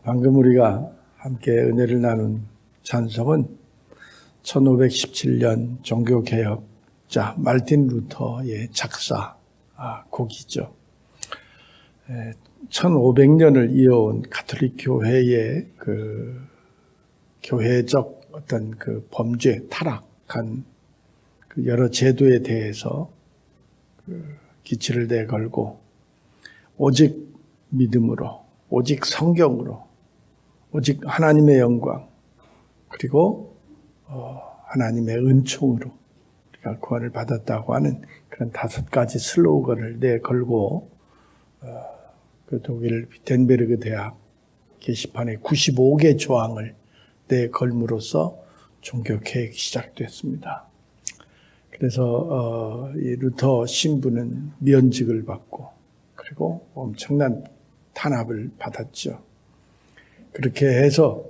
방금 우리가 함께 은혜를 나눈 찬송은 1517년 종교개혁자 말틴 루터의 작사 곡이죠. 1500년을 이어온 가톨릭 교회의 그 교회적 어떤 그 범죄, 타락한 그 여러 제도에 대해서 기치를 내걸고 오직 믿음으로, 오직 성경으로, 오직 하나님의 영광, 그리고 하나님의 은총으로 우리가 구원을 받았다고 하는 그런 5가지 슬로건을 내걸고 그 독일 비텐베르그 대학 게시판에 95개 조항을 내걸므로써 종교개혁이 시작됐습니다. 그래서 이 루터 신부는 면직을 받고 그리고 엄청난 탄압을 받았죠. 그렇게 해서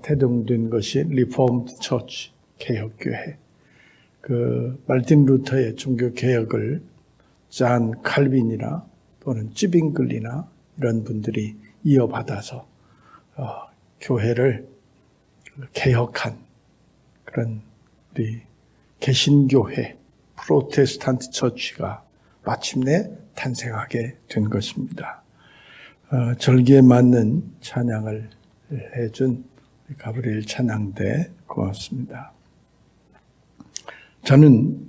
태동된 것이 리포먼드 처치, 개혁교회. 그 말틴 루터의 종교개혁을 잔 칼빈이나 또는 찌빙글리나 이런 분들이 이어받아서 교회를 개혁한 그런 우리 개신교회, 프로테스탄트 처치가 마침내 탄생하게 된 것입니다. 절기에 맞는 찬양을 해준 가브리엘 찬양대 고맙습니다. 저는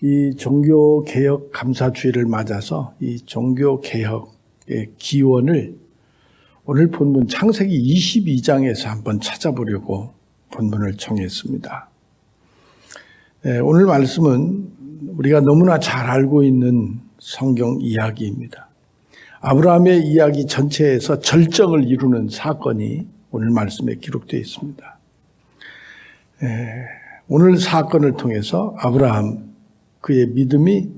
이 종교개혁 감사주의를 맞아서 이 종교개혁의 기원을 오늘 본문 창세기 22장에서 한번 찾아보려고 본문을 정했습니다. 오늘 말씀은 우리가 너무나 잘 알고 있는 성경 이야기입니다. 아브라함의 이야기 전체에서 절정을 이루는 사건이 오늘 말씀에 기록되어 있습니다. 오늘 사건을 통해서 아브라함, 그의 믿음이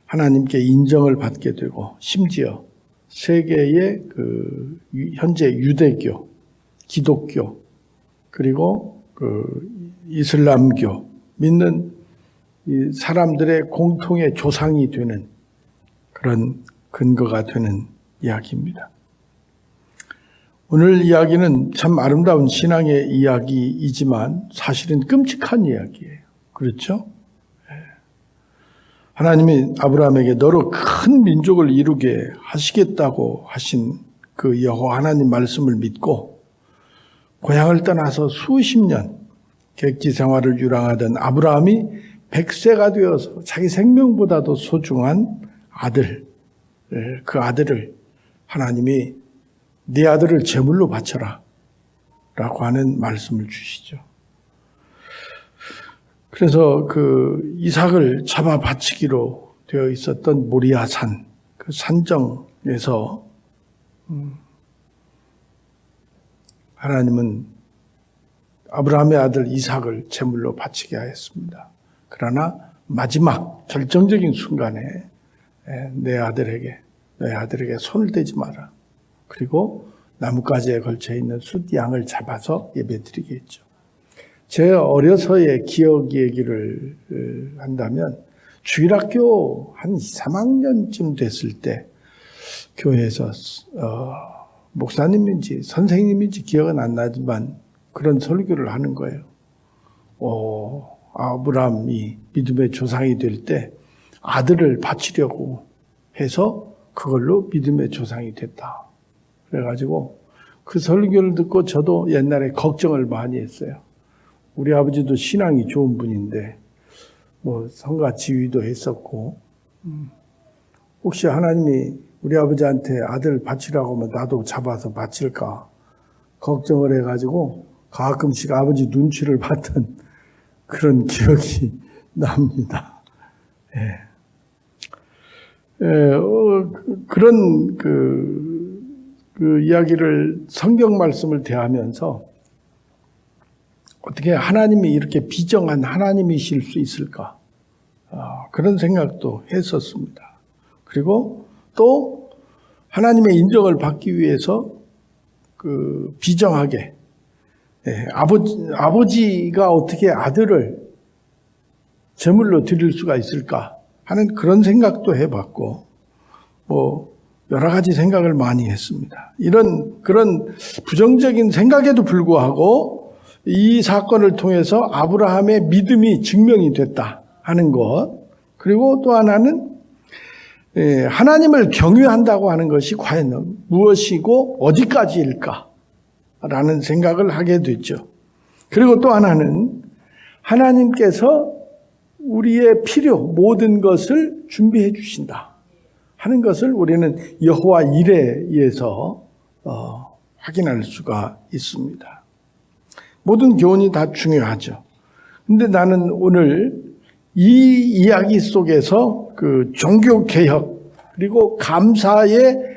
하나님께 인정을 받게 되고 심지어 세계의 그 현재 유대교, 기독교, 그리고 그 이슬람교 믿는 이 사람들의 공통의 조상이 되는 그런 근거가 되는 이야기입니다. 오늘 이야기는 참 아름다운 신앙의 이야기이지만 사실은 끔찍한 이야기예요. 그렇죠? 하나님이 아브라함에게 너로 큰 민족을 이루게 하시겠다고 하신 그 여호와 하나님 말씀을 믿고 고향을 떠나서 수십 년 객지 생활을 유랑하던 아브라함이 100세가 되어서 자기 생명보다도 소중한 아들, 그 아들을 하나님이 네 아들을 제물로 바쳐라 라고 하는 말씀을 주시죠. 그래서 그 이삭을 잡아 바치기로 되어 있었던 모리아산 그 산정에서 하나님은 아브라함의 아들 이삭을 제물로 바치게 하였습니다. 그러나 마지막 결정적인 순간에 너의 아들에게 손을 대지 마라. 그리고 나뭇가지에 걸쳐있는 숫양을 잡아서 예배드리게 했죠. 제 어려서의 기억 얘기를 한다면 주일학교 한 2, 3학년쯤 됐을 때 교회에서 목사님인지 선생님인지 기억은 안 나지만 그런 설교를 하는 거예요. 아브라함이 믿음의 조상이 될 때 아들을 바치려고 해서 그걸로 믿음의 조상이 됐다. 그래가지고 그 설교를 듣고 저도 옛날에 걱정을 많이 했어요. 우리 아버지도 신앙이 좋은 분인데 뭐 성가 지휘도 했었고 혹시 하나님이 우리 아버지한테 아들 바치라고 하면 나도 잡아서 바칠까 걱정을 해가지고 가끔씩 아버지 눈치를 봤던 그런 기억이 납니다. 그런 그 이야기를 성경 말씀을 대하면서 어떻게 하나님이 이렇게 비정한 하나님이실 수 있을까? 그런 생각도 했었습니다. 그리고 또 하나님의 인정을 받기 위해서 그 비정하게 아버지가 어떻게 아들을 제물로 드릴 수가 있을까 하는 그런 생각도 해봤고 여러 가지 생각을 많이 했습니다. 그런 부정적인 생각에도 불구하고 이 사건을 통해서 아브라함의 믿음이 증명이 됐다 하는 것, 그리고 또 하나는 하나님을 경외한다고 하는 것이 과연 무엇이고 어디까지일까 라는 생각을 하게 됐죠. 그리고 또 하나는 하나님께서 우리의 필요 모든 것을 준비해 주신다 하는 것을 우리는 여호와 일에 의해서 확인할 수가 있습니다. 모든 교훈이 다 중요하죠. 근데 나는 오늘 이 이야기 속에서 그 종교개혁 그리고 감사의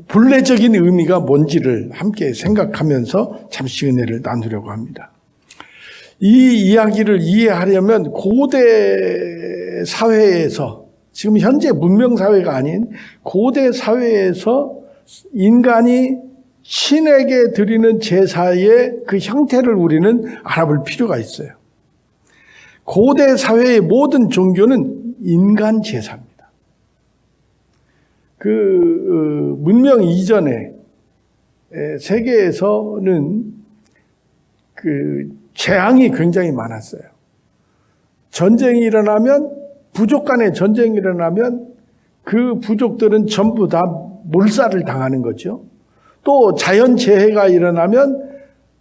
본래적인 의미가 뭔지를 함께 생각하면서 잠시 은혜를 나누려고 합니다. 이 이야기를 이해하려면 고대 사회에서, 지금 현재 문명사회가 아닌 고대 사회에서 인간이 신에게 드리는 제사의 그 형태를 우리는 알아볼 필요가 있어요. 고대 사회의 모든 종교는 인간 제사입니다. 문명 이전에 세계에서는 재앙이 굉장히 많았어요. 전쟁이 일어나면, 부족 간의 전쟁이 일어나면 그 부족들은 전부 다 몰살을 당하는 거죠. 또 자연재해가 일어나면,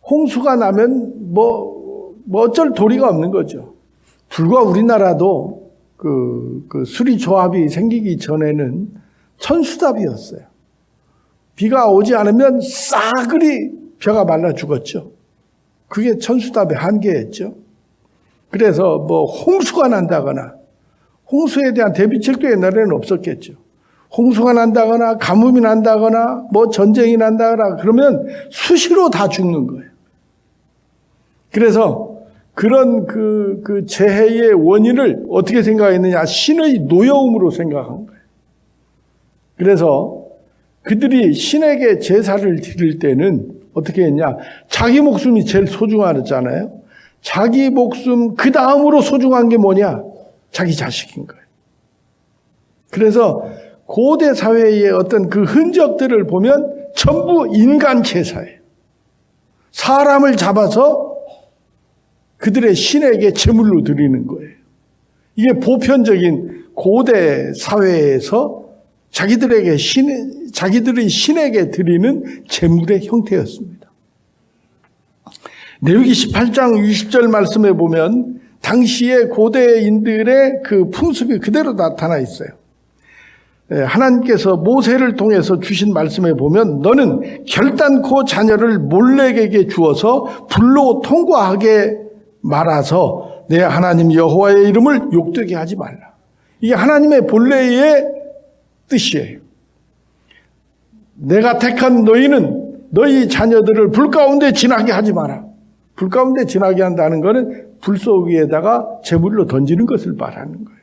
홍수가 나면 뭐 어쩔 도리가 없는 거죠. 불과 우리나라도 그 수리조합이 생기기 전에는 천수답이었어요. 비가 오지 않으면 싸그리 벼가 말라 죽었죠. 그게 천수답의 한계였죠. 그래서 홍수가 난다거나, 홍수에 대한 대비책도 옛날에는 없었겠죠. 홍수가 난다거나, 가뭄이 난다거나, 전쟁이 난다거나, 그러면 수시로 다 죽는 거예요. 그래서 그런 그 재해의 원인을 어떻게 생각했느냐? 신의 노여움으로 생각한 거예요. 그래서 그들이 신에게 제사를 드릴 때는 어떻게 했냐? 자기 목숨이 제일 소중하잖아요. 자기 목숨 그 다음으로 소중한 게 뭐냐? 자기 자식인 거예요. 그래서 고대 사회의 어떤 그 흔적들을 보면 전부 인간 제사예요. 사람을 잡아서 그들의 신에게 제물로 드리는 거예요. 이게 보편적인 고대 사회에서 자기들의 신에게 드리는 제물의 형태였습니다. 레위기 18장 20절 말씀에 보면 당시의 고대인들의 그 풍습이 그대로 나타나 있어요. 하나님께서 모세를 통해서 주신 말씀에 보면 너는 결단코 자녀를 몰렉에게 주어서 불로 통과하게 말아서 내 하나님 여호와의 이름을 욕되게 하지 말라. 이게 하나님의 본래의 뜻이에요. 내가 택한 너희는 너희 자녀들을 불 가운데 지나게 하지 마라. 불 가운데 지나게 한다는 것은 불속 위에다가 제물로 던지는 것을 말하는 거예요.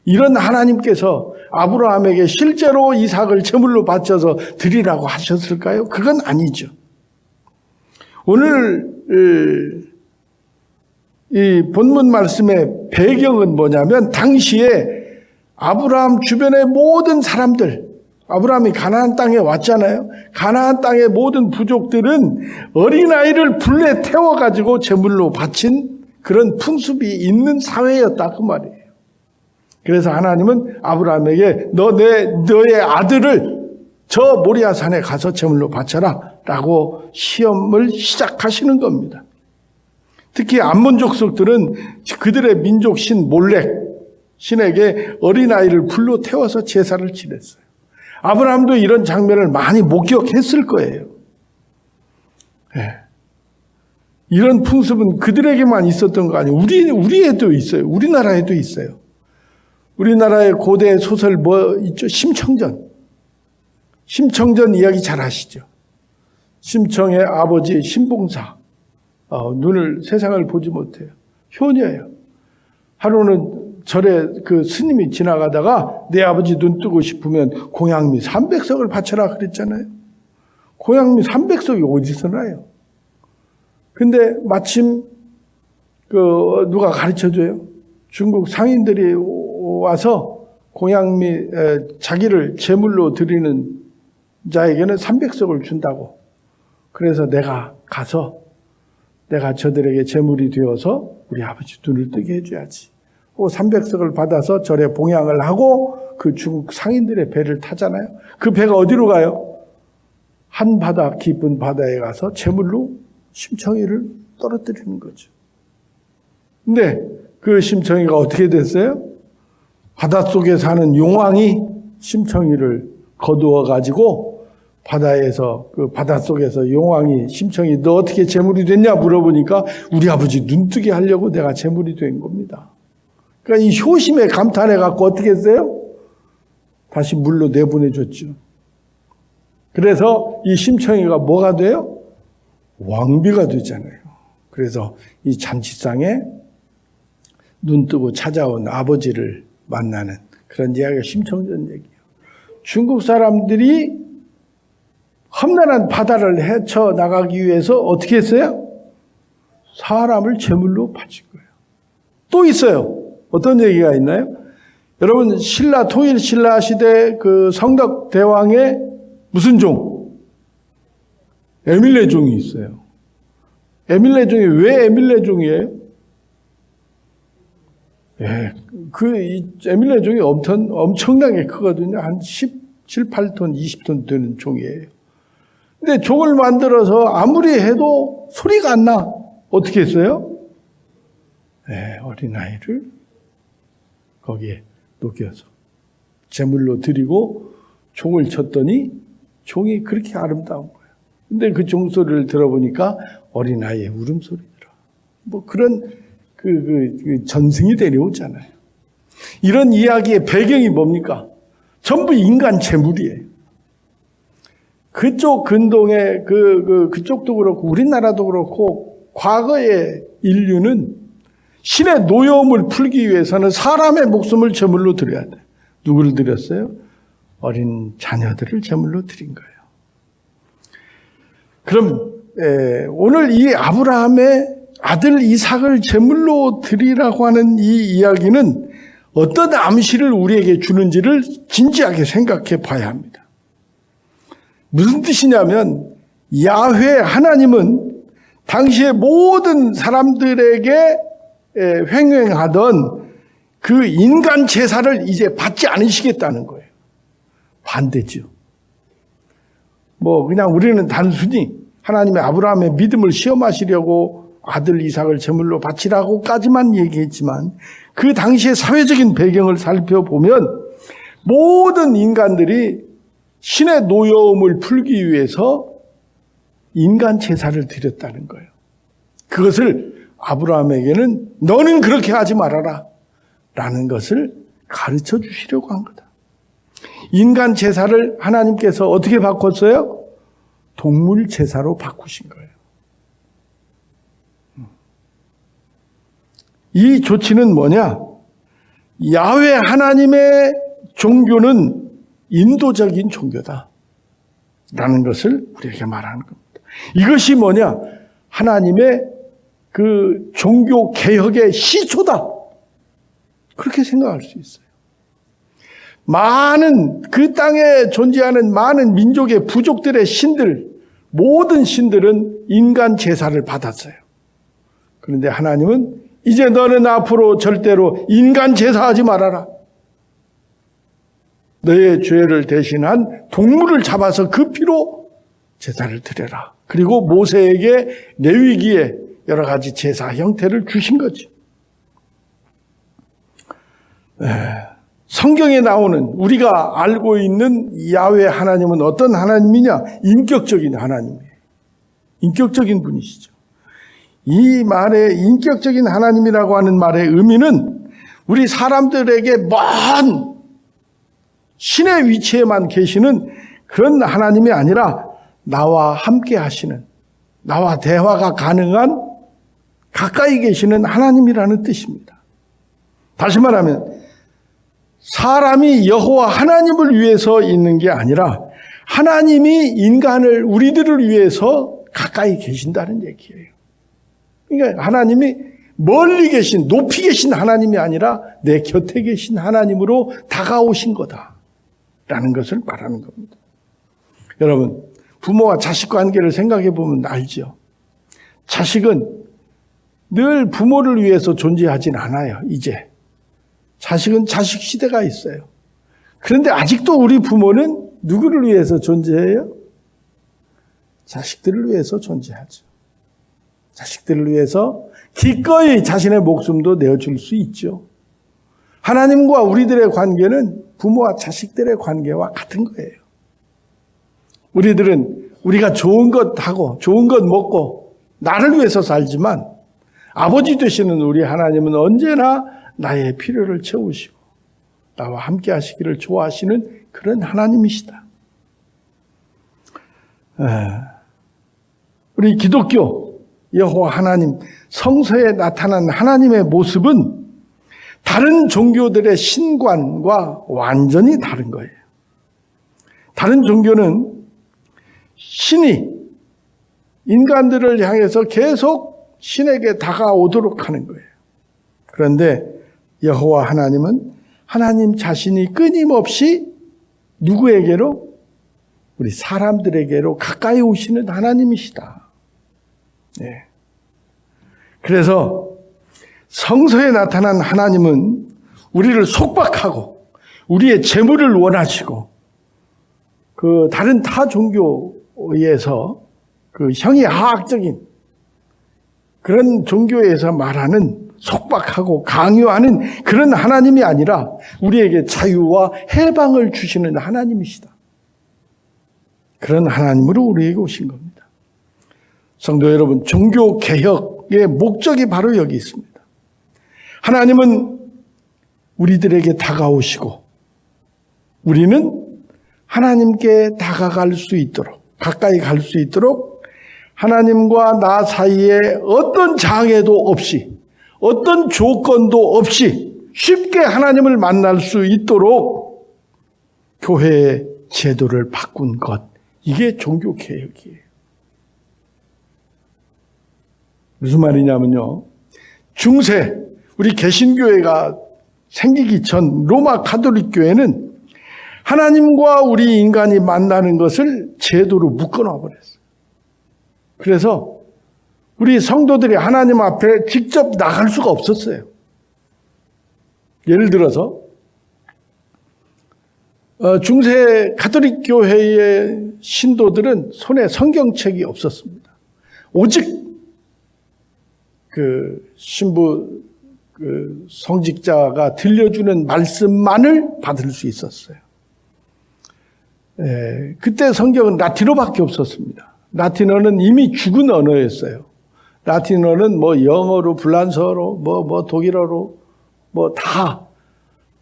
이런 하나님께서 아브라함에게 실제로 이삭을 제물로 바쳐서 드리라고 하셨을까요? 그건 아니죠. 오늘 이 본문 말씀의 배경은 뭐냐면 당시에 아브라함 주변의 모든 사람들, 아브라함이 가나안 땅에 왔잖아요. 가나안 땅의 모든 부족들은 어린아이를 불에 태워가지고 제물로 바친 그런 풍습이 있는 사회였다 그 말이에요. 그래서 하나님은 아브라함에게 너의 아들을 저 모리아산에 가서 제물로 바쳐라 라고 시험을 시작하시는 겁니다. 특히 암몬 족속들은 그들의 민족 신 몰렉 신에게 어린아이를 불로 태워서 제사를 지냈어요. 아브라함도 이런 장면을 많이 목격했을 거예요. 네. 이런 풍습은 그들에게만 있었던 거 아니에요. 우리에도 있어요. 우리나라에도 있어요. 우리나라의 고대 소설 있죠? 심청전. 심청전 이야기 잘 아시죠? 심청의 아버지 신봉사. 세상을 보지 못해요. 효녀예요. 하루는 절에 그 스님이 지나가다가 내 아버지 눈 뜨고 싶으면 공양미 300석을 바쳐라 그랬잖아요. 공양미 300석이 어디서 나요? 근데 마침 누가 가르쳐줘요. 중국 상인들이 와서 공양 및 자기를 제물로 드리는 자에게는 300석을 준다고. 그래서 내가 가서 내가 저들에게 제물이 되어서 우리 아버지 눈을 뜨게 해줘야지. 300석을 받아서 절에 봉양을 하고 그 중국 상인들의 배를 타잖아요. 그 배가 어디로 가요? 한 바다 깊은 바다에 가서 제물로 심청이를 떨어뜨리는 거죠. 근데 그 심청이가 어떻게 됐어요? 바닷속에 사는 용왕이 심청이를 거두어 가지고 바다에서 그 바닷속에서 용왕이 심청이 너 어떻게 제물이 됐냐 물어보니까 우리 아버지 눈뜨게 하려고 내가 제물이 된 겁니다. 그러니까 이 효심에 감탄해 갖고 어떻게 했어요? 다시 물로 내보내 줬죠. 그래서 이 심청이가 뭐가 돼요? 왕비가 되잖아요. 그래서 이 잔치상에 눈 뜨고 찾아온 아버지를 만나는 그런 이야기가 심청전 얘기예요. 중국 사람들이 험난한 바다를 헤쳐 나가기 위해서 어떻게 했어요? 사람을 제물로 바친 거예요. 또 있어요. 어떤 얘기가 있나요? 여러분 신라 통일 신라 시대 그 성덕 대왕의 무슨 종? 에밀레 종이 있어요. 에밀레 종이 왜 에밀레 종이에요? 예, 에밀레 종이 엄청나게 크거든요. 한 17, 8톤, 20톤 되는 종이에요. 근데 종을 만들어서 아무리 해도 소리가 안 나. 어떻게 했어요? 예, 어린아이를 거기에 녹여서 제물로 드리고 종을 쳤더니 종이 그렇게 아름다운 거예요. 근데 그 종소리를 들어보니까 어린아이의 울음소리더라. 뭐 그런 그 전승이 데려오잖아요. 이런 이야기의 배경이 뭡니까? 전부 인간 제물이에요. 그쪽 근동의 그쪽도 그렇고 우리나라도 그렇고 과거의 인류는 신의 노여움을 풀기 위해서는 사람의 목숨을 제물로 드려야 돼. 누구를 드렸어요? 어린 자녀들을 제물로 드린 거예요. 그럼 오늘 이 아브라함의 아들 이삭을 제물로 드리라고 하는 이 이야기는 어떤 암시를 우리에게 주는지를 진지하게 생각해 봐야 합니다. 무슨 뜻이냐면 야훼 하나님은 당시의 모든 사람들에게 횡행하던 그 인간 제사를 이제 받지 않으시겠다는 거예요. 반대죠. 뭐 그냥 우리는 단순히 하나님의 아브라함의 믿음을 시험하시려고 아들 이삭을 제물로 바치라고까지만 얘기했지만 그 당시의 사회적인 배경을 살펴보면 모든 인간들이 신의 노여움을 풀기 위해서 인간 제사를 드렸다는 거예요. 그것을 아브라함에게는 너는 그렇게 하지 말아라 라는 것을 가르쳐 주시려고 한 거다. 인간 제사를 하나님께서 어떻게 바꿨어요? 동물 제사로 바꾸신 거예요. 이 조치는 뭐냐? 야훼 하나님의 종교는 인도적인 종교다 라는 것을 우리에게 말하는 겁니다. 이것이 뭐냐? 하나님의 그 종교 개혁의 시초다. 그렇게 생각할 수 있어요. 많은 그 땅에 존재하는 많은 민족의 부족들의 신들, 모든 신들은 인간 제사를 받았어요. 그런데 하나님은 이제 너는 앞으로 절대로 인간 제사하지 말아라. 너의 죄를 대신한 동물을 잡아서 그 피로 제사를 드려라. 그리고 모세에게 레위기에 여러 가지 제사 형태를 주신 거지. 성경에 나오는 우리가 알고 있는 야훼 하나님은 어떤 하나님이냐? 인격적인 하나님이에요. 인격적인 분이시죠. 이 말의 인격적인 하나님이라고 하는 말의 의미는 우리 사람들에게 먼 신의 위치에만 계시는 그런 하나님이 아니라 나와 함께 하시는, 나와 대화가 가능한 가까이 계시는 하나님이라는 뜻입니다. 다시 말하면 사람이 여호와 하나님을 위해서 있는 게 아니라 하나님이 인간을 우리들을 위해서 가까이 계신다는 얘기예요. 그러니까 하나님이 멀리 계신, 높이 계신 하나님이 아니라 내 곁에 계신 하나님으로 다가오신 거다 라는 것을 말하는 겁니다. 여러분, 부모와 자식 관계를 생각해 보면 알죠. 자식은 늘 부모를 위해서 존재하진 않아요. 이제 자식은 자식 시대가 있어요. 그런데 아직도 우리 부모는 누구를 위해서 존재해요? 자식들을 위해서 존재하죠. 자식들을 위해서 기꺼이 자신의 목숨도 내어줄 수 있죠. 하나님과 우리들의 관계는 부모와 자식들의 관계와 같은 거예요. 우리들은 우리가 좋은 것 하고 좋은 것 먹고 나를 위해서 살지만 아버지 되시는 우리 하나님은 언제나 나의 필요를 채우시고 나와 함께 하시기를 좋아하시는 그런 하나님이시다. 우리 기독교 여호와 하나님 성서에 나타난 하나님의 모습은 다른 종교들의 신관과 완전히 다른 거예요. 다른 종교는 신이 인간들을 향해서 계속 신에게 다가오도록 하는 거예요. 그런데 여호와 하나님은 하나님 자신이 끊임없이 누구에게로? 우리 사람들에게로 가까이 오시는 하나님이시다. 네. 그래서 성서에 나타난 하나님은 우리를 속박하고 우리의 재물을 원하시고 그 다른 타 종교에서 그 형이하학적인 그런 종교에서 말하는 속박하고 강요하는 그런 하나님이 아니라 우리에게 자유와 해방을 주시는 하나님이시다. 그런 하나님으로 우리에게 오신 겁니다. 성도 여러분, 종교 개혁의 목적이 바로 여기 있습니다. 하나님은 우리들에게 다가오시고 우리는 하나님께 다가갈 수 있도록 가까이 갈 수 있도록 하나님과 나 사이에 어떤 장애도 없이 어떤 조건도 없이 쉽게 하나님을 만날 수 있도록 교회의 제도를 바꾼 것, 이게 종교개혁이에요. 무슨 말이냐면요, 중세 우리 개신교회가 생기기 전 로마 가톨릭 교회는 하나님과 우리 인간이 만나는 것을 제도로 묶어놔 버렸어요. 그래서 우리 성도들이 하나님 앞에 직접 나갈 수가 없었어요. 예를 들어서 중세 가톨릭 교회의 신도들은 손에 성경책이 없었습니다. 오직 그 신부 그 성직자가 들려주는 말씀만을 받을 수 있었어요. 그때 성경은 라틴어밖에 없었습니다. 라틴어는 이미 죽은 언어였어요. 라틴어는 뭐 영어로, 불란서어로, 뭐 독일어로 뭐 다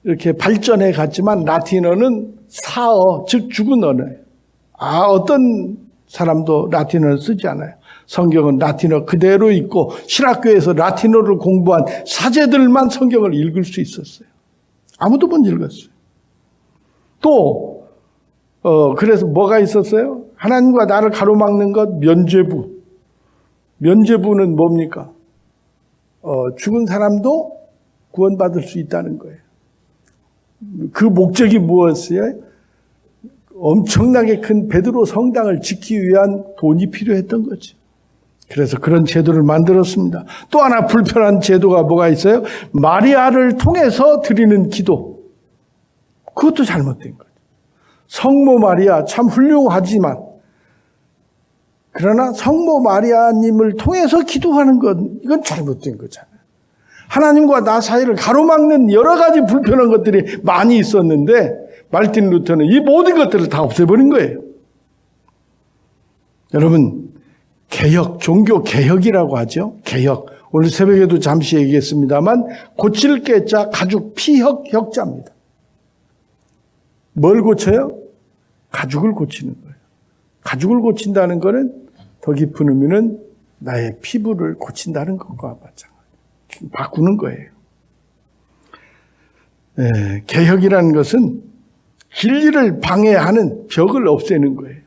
이렇게 발전해 갔지만 라틴어는 사어, 즉 죽은 언어예요. 어떤 사람도 라틴어를 쓰지 않아요. 성경은 라틴어 그대로 있고 신학교에서 라틴어를 공부한 사제들만 성경을 읽을 수 있었어요. 아무도 못 읽었어요. 또 그래서 뭐가 있었어요? 하나님과 나를 가로막는 것, 면죄부. 면죄부는 뭡니까? 죽은 사람도 구원받을 수 있다는 거예요. 그 목적이 무엇이에요? 엄청나게 큰 베드로 성당을 짓기 위한 돈이 필요했던 거죠. 그래서 그런 제도를 만들었습니다. 또 하나 불편한 제도가 뭐가 있어요? 마리아를 통해서 드리는 기도. 그것도 잘못된 거죠. 성모 마리아 참 훌륭하지만 그러나 성모 마리아님을 통해서 기도하는 건 이건 잘못된 거잖아요. 하나님과 나 사이를 가로막는 여러 가지 불편한 것들이 많이 있었는데 말틴 루터는 이 모든 것들을 다 없애버린 거예요. 여러분, 개혁, 종교 개혁이라고 하죠. 개혁. 오늘 새벽에도 잠시 얘기했습니다만 고칠 개자 가죽 피혁 혁자입니다. 뭘 고쳐요? 가죽을 고치는 거예요. 가죽을 고친다는 것은 더 깊은 의미는 나의 피부를 고친다는 것과 마찬가지. 바꾸는 거예요. 개혁이라는 것은 진리를 방해하는 벽을 없애는 거예요.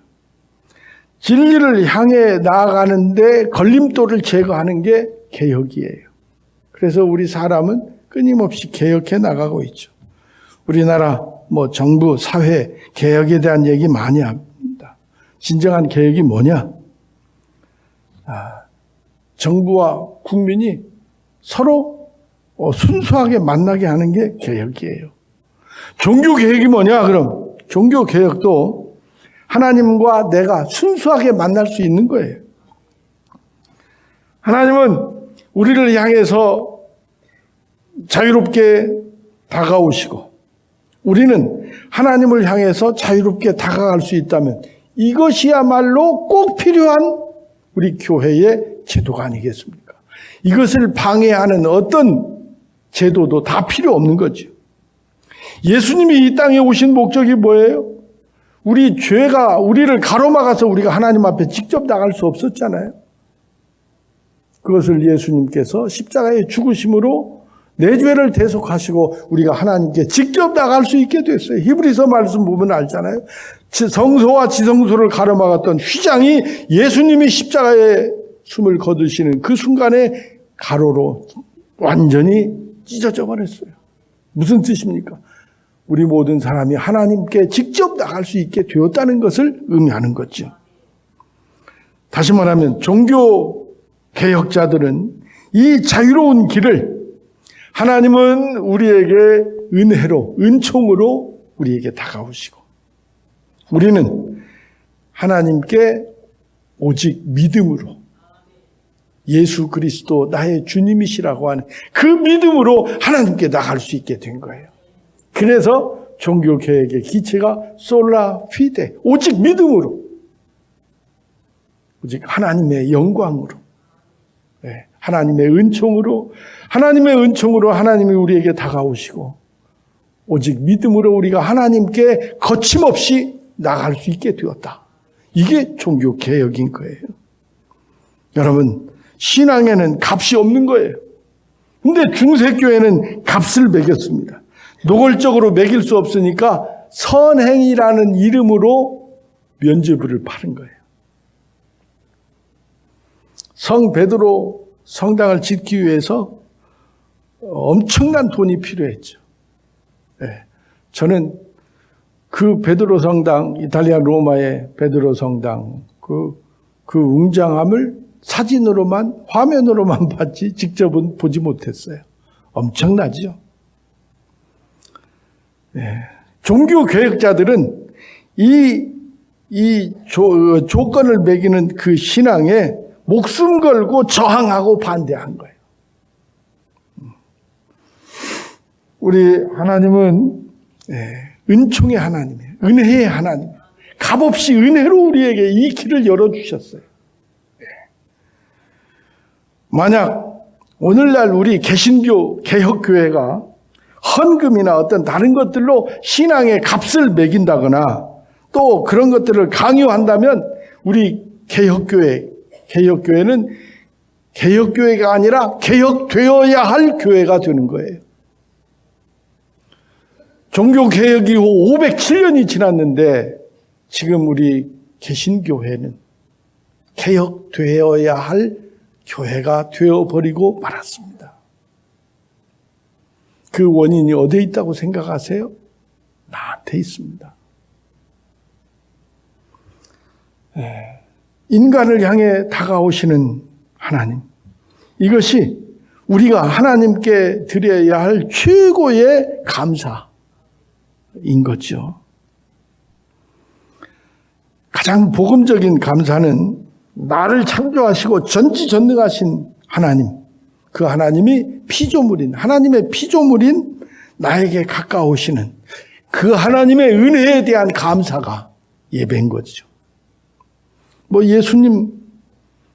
진리를 향해 나아가는데 걸림돌을 제거하는 게 개혁이에요. 그래서 우리 사람은 끊임없이 개혁해 나가고 있죠. 우리나라 정부, 사회 개혁에 대한 얘기 많이 합니다. 진정한 개혁이 뭐냐? 정부와 국민이 서로 순수하게 만나게 하는 게 개혁이에요. 종교 개혁이 뭐냐? 그럼 종교 개혁도 하나님과 내가 순수하게 만날 수 있는 거예요. 하나님은 우리를 향해서 자유롭게 다가오시고 우리는 하나님을 향해서 자유롭게 다가갈 수 있다면 이것이야말로 꼭 필요한 우리 교회의 제도가 아니겠습니까? 이것을 방해하는 어떤 제도도 다 필요 없는 거죠. 예수님이 이 땅에 오신 목적이 뭐예요? 우리 죄가 우리를 가로막아서 우리가 하나님 앞에 직접 나갈 수 없었잖아요. 그것을 예수님께서 십자가의 죽으심으로 내 죄를 대속하시고 우리가 하나님께 직접 나갈 수 있게 됐어요. 히브리서 말씀 보면 알잖아요. 성소와 지성소를 가로막았던 휘장이 예수님이 십자가에 숨을 거두시는 그 순간에 가로로 완전히 찢어져 버렸어요. 무슨 뜻입니까? 우리 모든 사람이 하나님께 직접 나갈 수 있게 되었다는 것을 의미하는 거죠. 다시 말하면 종교 개혁자들은 이 자유로운 길을 하나님은 우리에게 은혜로, 은총으로 우리에게 다가오시고 우리는 하나님께 오직 믿음으로 예수 그리스도 나의 주님이시라고 하는 그 믿음으로 하나님께 나갈 수 있게 된 거예요. 그래서 종교개혁의 기체가 솔라 피데, 오직 믿음으로, 오직 하나님의 영광으로, 하나님의 은총으로 하나님이 우리에게 다가오시고 오직 믿음으로 우리가 하나님께 거침없이 나갈 수 있게 되었다. 이게 종교개혁인 거예요. 여러분, 신앙에는 값이 없는 거예요. 근데 중세교회는 값을 매겼습니다. 노골적으로 매길 수 없으니까 선행이라는 이름으로 면죄부를 파는 거예요. 성 베드로 성당을 짓기 위해서 엄청난 돈이 필요했죠. 저는 그 베드로 성당, 이탈리아 로마의 베드로 성당, 그 웅장함을 사진으로만, 화면으로만 봤지 직접은 보지 못했어요. 엄청나죠. 종교 개혁자들은 이 조건을 매기는 그 신앙에 목숨 걸고 저항하고 반대한 거예요. 우리 하나님은 은총의 하나님이에요. 은혜의 하나님. 값없이 은혜로 우리에게 이 길을 열어주셨어요. 만약 오늘날 우리 개신교 개혁교회가 헌금이나 어떤 다른 것들로 신앙의 값을 매긴다거나 또 그런 것들을 강요한다면 우리 개혁교회는 개혁교회가 아니라 개혁되어야 할 교회가 되는 거예요. 종교개혁 이후 507년이 지났는데 지금 우리 개신교회는 개혁되어야 할 교회가 되어버리고 말았습니다. 그 원인이 어디에 있다고 생각하세요? 나한테 있습니다. 인간을 향해 다가오시는 하나님. 이것이 우리가 하나님께 드려야 할 최고의 감사인 거죠. 가장 복음적인 감사는 나를 창조하시고 전지전능하신 하나님, 그 하나님이 피조물인, 하나님의 피조물인 나에게 가까우시는 그 하나님의 은혜에 대한 감사가 예배인 거죠. 예수님,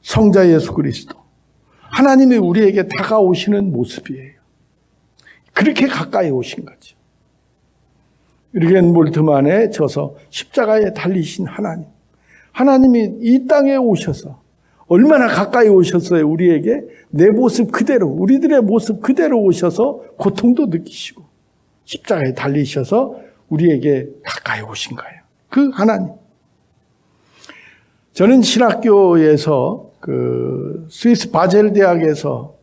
성자 예수 그리스도, 하나님이 우리에게 다가오시는 모습이에요. 그렇게 가까이 오신 거죠. 유리겐 몰트만에 져서 십자가에 달리신 하나님. 하나님이 이 땅에 오셔서 얼마나 가까이 오셨어요. 우리에게 내 모습 그대로, 우리들의 모습 그대로 오셔서 고통도 느끼시고 십자가에 달리셔서 우리에게 가까이 오신 거예요. 그 하나님. 저는 신학교에서 스위스 바젤 대학에서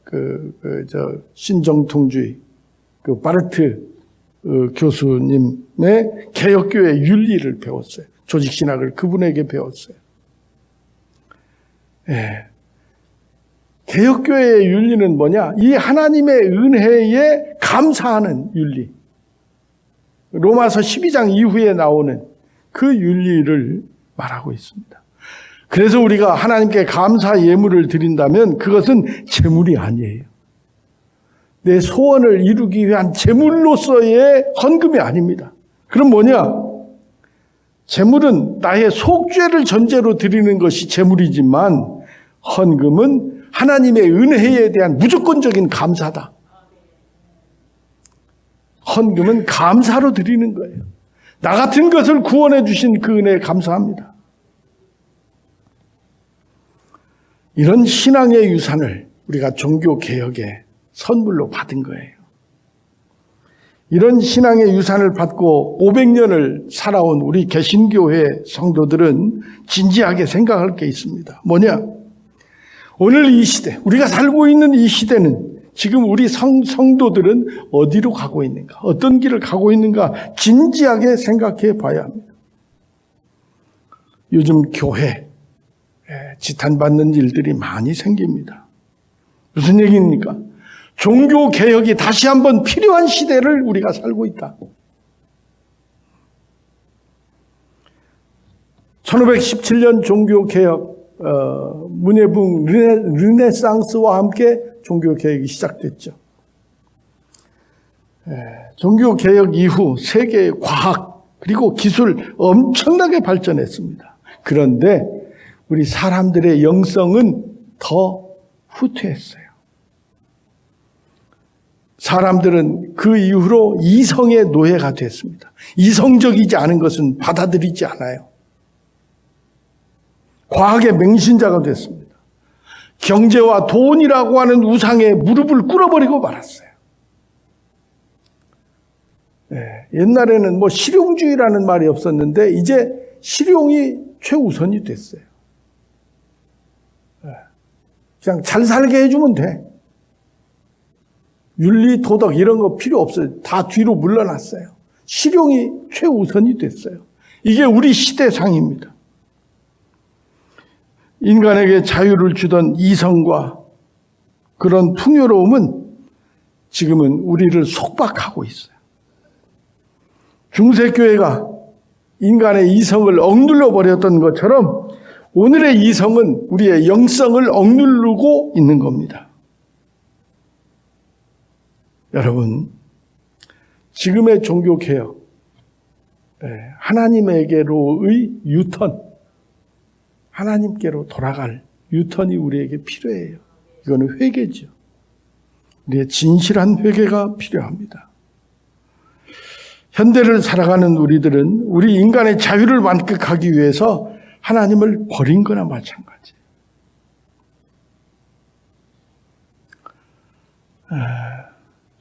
신정통주의 바르트 교수님의 개혁교회 윤리를 배웠어요. 조직신학을 그분에게 배웠어요. 예. 개혁교회의 윤리는 뭐냐? 이 하나님의 은혜에 감사하는 윤리. 로마서 12장 이후에 나오는 그 윤리를 말하고 있습니다. 그래서 우리가 하나님께 감사 예물을 드린다면 그것은 재물이 아니에요. 내 소원을 이루기 위한 재물로서의 헌금이 아닙니다. 그럼 뭐냐? 재물은 나의 속죄를 전제로 드리는 것이 재물이지만 헌금은 하나님의 은혜에 대한 무조건적인 감사다. 헌금은 감사로 드리는 거예요. 나 같은 것을 구원해 주신 그 은혜에 감사합니다. 이런 신앙의 유산을 우리가 종교개혁에 선물로 받은 거예요. 이런 신앙의 유산을 받고 500년을 살아온 우리 개신교회 성도들은 진지하게 생각할 게 있습니다. 뭐냐? 오늘 이 시대, 우리가 살고 있는 이 시대는 지금 우리 성도들은 어디로 가고 있는가? 어떤 길을 가고 있는가? 진지하게 생각해 봐야 합니다. 요즘 교회 지탄받는 일들이 많이 생깁니다. 무슨 얘기입니까? 종교개혁이 다시 한번 필요한 시대를 우리가 살고 있다. 1517년 종교개혁 문예붕 르네상스와 함께 종교개혁이 시작됐죠. 종교개혁 이후 세계의 과학 그리고 기술 엄청나게 발전했습니다. 그런데 우리 사람들의 영성은 더 후퇴했어요. 사람들은 그 이후로 이성의 노예가 됐습니다. 이성적이지 않은 것은 받아들이지 않아요. 과학의 맹신자가 됐습니다. 경제와 돈이라고 하는 우상에 무릎을 꿇어버리고 말았어요. 옛날에는 실용주의라는 말이 없었는데 이제 실용이 최우선이 됐어요. 그냥 잘 살게 해주면 돼. 윤리, 도덕 이런 거 필요 없어요. 다 뒤로 물러났어요. 실용이 최우선이 됐어요. 이게 우리 시대상입니다. 인간에게 자유를 주던 이성과 그런 풍요로움은 지금은 우리를 속박하고 있어요. 중세교회가 인간의 이성을 억눌러 버렸던 것처럼 오늘의 이성은 우리의 영성을 억누르고 있는 겁니다. 여러분, 지금의 종교개혁, 하나님에게로의 유턴, 하나님께로 돌아갈 유턴이 우리에게 필요해요. 이거는 회개죠. 우리의 진실한 회개가 필요합니다. 현대를 살아가는 우리들은 우리 인간의 자유를 만끽하기 위해서 하나님을 버린 거나 마찬가지예요.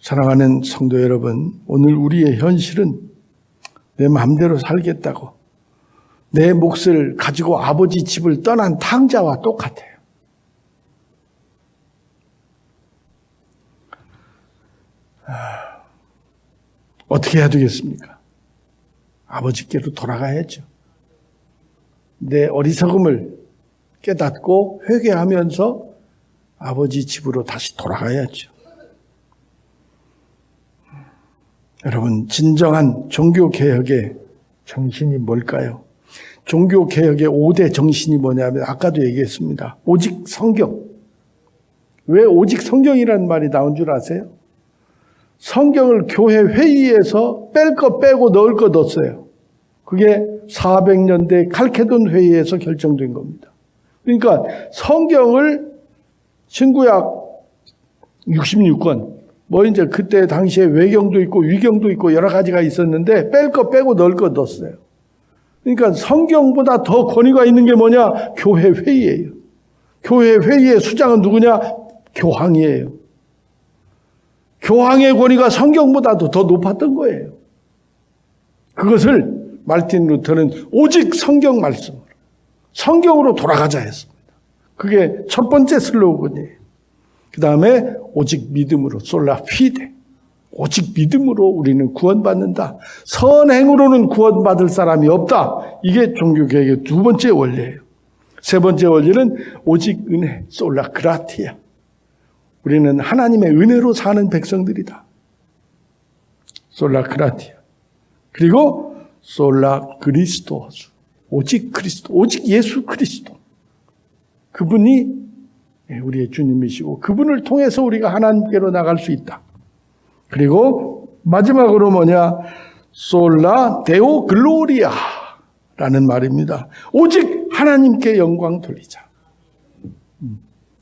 사랑하는 성도 여러분, 오늘 우리의 현실은 내 마음대로 살겠다고 내 몫을 가지고 아버지 집을 떠난 탕자와 똑같아요. 어떻게 해야 되겠습니까? 아버지께로 돌아가야죠. 내 어리석음을 깨닫고 회개하면서 아버지 집으로 다시 돌아가야죠. 여러분, 진정한 종교개혁의 정신이 뭘까요? 종교개혁의 5대 정신이 뭐냐면 아까도 얘기했습니다. 오직 성경. 왜 오직 성경이라는 말이 나온 줄 아세요? 성경을 교회 회의에서 뺄 거 빼고 넣을 거 넣었어요. 그게 400년대 칼케돈 회의에서 결정된 겁니다. 그러니까 성경을 신구약 66권, 이제 그때 당시에 외경도 있고 위경도 있고 여러 가지가 있었는데 뺄 거 빼고 넣을 거 넣었어요. 그러니까 성경보다 더 권위가 있는 게 뭐냐? 교회 회의예요. 교회 회의의 수장은 누구냐? 교황이에요. 교황의 권위가 성경보다도 더 높았던 거예요. 그것을 말틴 루터는 오직 성경 말씀으로, 성경으로 돌아가자 했습니다. 그게 첫 번째 슬로건이에요. 그 다음에 오직 믿음으로 솔라 피데. 오직 믿음으로 우리는 구원받는다. 선행으로는 구원받을 사람이 없다. 이게 종교개혁의 두 번째 원리예요. 세 번째 원리는 오직 은혜, 솔라 그라티아. 우리는 하나님의 은혜로 사는 백성들이다. 솔라 그라티아. 그리고 솔라 그리스도스. 오직 그리스도, 오직 예수 그리스도. 그분이 우리의 주님이시고 그분을 통해서 우리가 하나님께로 나갈 수 있다. 그리고 마지막으로 뭐냐? 솔라 데오 글로리아라는 말입니다. 오직 하나님께 영광 돌리자.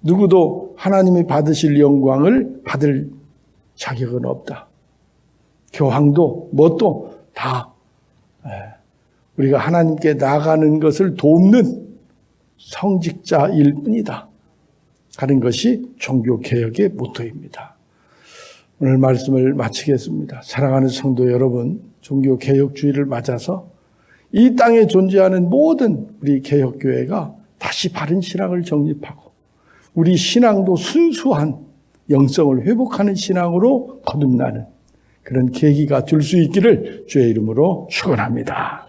누구도 하나님이 받으실 영광을 받을 자격은 없다. 교황도 뭣도 다 우리가 하나님께 나가는 것을 돕는 성직자일 뿐이다 하는 것이 종교개혁의 모토입니다. 오늘 말씀을 마치겠습니다. 사랑하는 성도 여러분, 종교개혁주의를 맞아서 이 땅에 존재하는 모든 우리 개혁교회가 다시 바른 신앙을 정립하고 우리 신앙도 순수한 영성을 회복하는 신앙으로 거듭나는 그런 계기가 될 수 있기를 주의 이름으로 축원합니다.